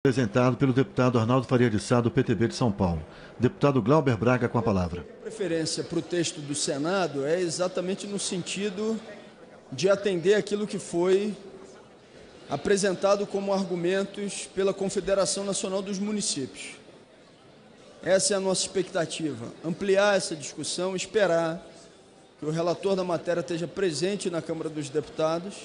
Apresentado pelo deputado Arnaldo Faria de Sá, do PTB de São Paulo. Deputado Glauber Braga com a palavra. A preferência para o texto do Senado é exatamente no sentido de atender aquilo que foi apresentado como argumentos pela Confederação Nacional dos Municípios. Essa é a nossa expectativa, ampliar essa discussão, esperar que o relator da matéria esteja presente na Câmara dos Deputados,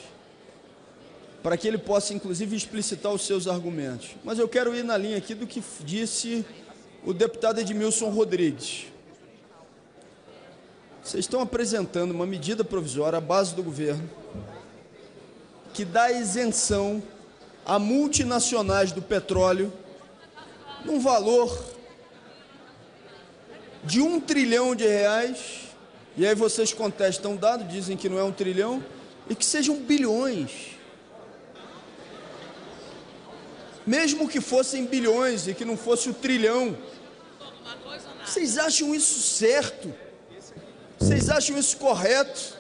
para que ele possa, inclusive, explicitar os seus argumentos. Mas eu quero ir na linha aqui do que disse o deputado Edmilson Rodrigues. Vocês estão apresentando uma medida provisória à base do governo que dá isenção a multinacionais do petróleo num valor de R$1 trilhão, e aí vocês contestam o dado, dizem que não é 1 trilhão, e que sejam bilhões. Mesmo que fossem bilhões e que não fosse o trilhão, vocês acham isso certo? Vocês acham isso correto?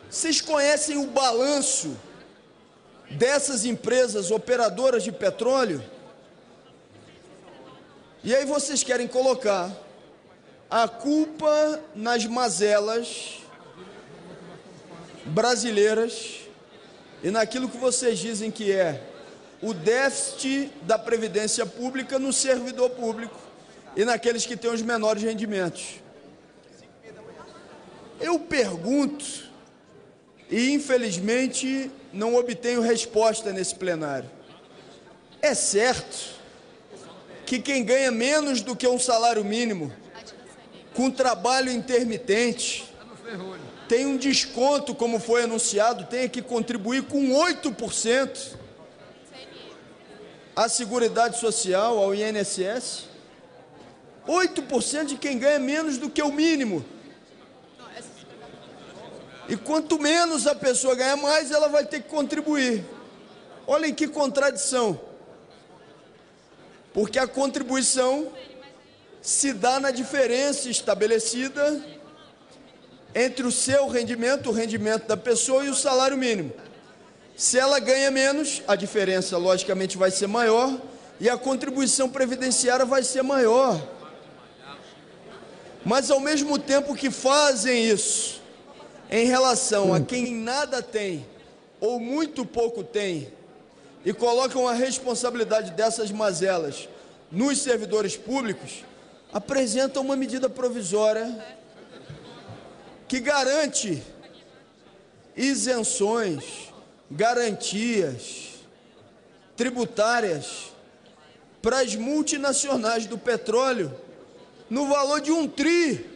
Vocês conhecem o balanço dessas empresas operadoras de petróleo? E aí vocês querem colocar a culpa nas mazelas brasileiras e naquilo que vocês dizem que é o déficit da Previdência Pública no servidor público e naqueles que têm os menores rendimentos. Eu pergunto, e infelizmente não obtenho resposta nesse plenário. É certo que quem ganha menos do que um salário mínimo, com trabalho intermitente, tem um desconto, como foi anunciado, tem que contribuir com 8%. À Seguridade Social, ao INSS, 8% de quem ganha menos do que o mínimo. E quanto menos a pessoa ganhar, mais ela vai ter que contribuir. Olhem que contradição. Porque a contribuição se dá na diferença estabelecida entre o seu rendimento, o rendimento da pessoa e o salário mínimo. Se ela ganha menos, a diferença logicamente vai ser maior e a contribuição previdenciária vai ser maior. Mas ao mesmo tempo que fazem isso em relação a quem nada tem ou muito pouco tem e colocam a responsabilidade dessas mazelas nos servidores públicos, apresentam uma medida provisória que garante isenções, garantias tributárias para as multinacionais do petróleo no valor de 1 tri.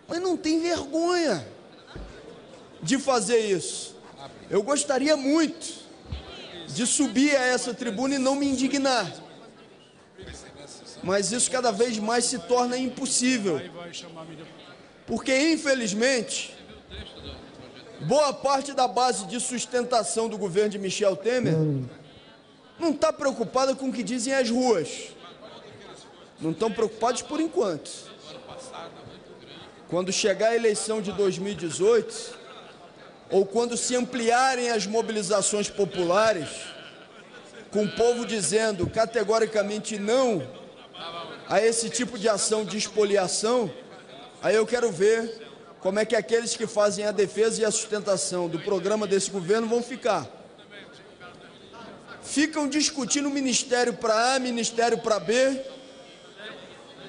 Mas não tem vergonha de fazer isso. Eu gostaria muito de subir a essa tribuna e não me indignar, mas isso cada vez mais se torna impossível, porque infelizmente boa parte da base de sustentação do governo de Michel Temer não está preocupada com o que dizem as ruas. Não estão preocupados por enquanto. Quando chegar a eleição de 2018, ou quando se ampliarem as mobilizações populares, com o povo dizendo categoricamente não a esse tipo de ação de expoliação, aí eu quero ver como é que aqueles que fazem a defesa e a sustentação do programa desse governo vão ficar. Ficam discutindo ministério para A, ministério para B,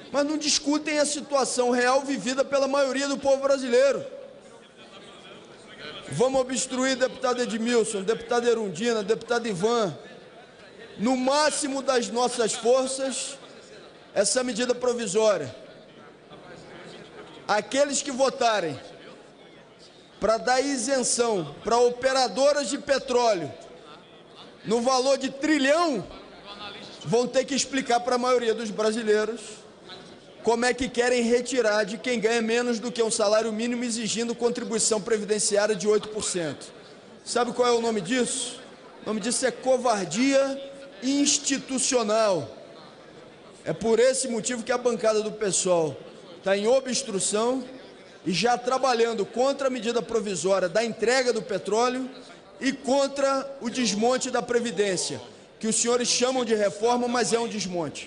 mas não discutem a situação real vivida pela maioria do povo brasileiro. Vamos obstruir deputado Edmilson, deputado Erundina, deputado Ivan, no máximo das nossas forças, essa medida provisória. Aqueles que votarem para dar isenção para operadoras de petróleo no valor de trilhão vão ter que explicar para a maioria dos brasileiros como é que querem retirar de quem ganha menos do que um salário mínimo, exigindo contribuição previdenciária de 8%. Sabe qual é o nome disso? O nome disso é covardia institucional. É por esse motivo que a bancada do PSOL está em obstrução e já trabalhando contra a medida provisória da entrega do petróleo e contra o desmonte da Previdência, que os senhores chamam de reforma, mas é um desmonte.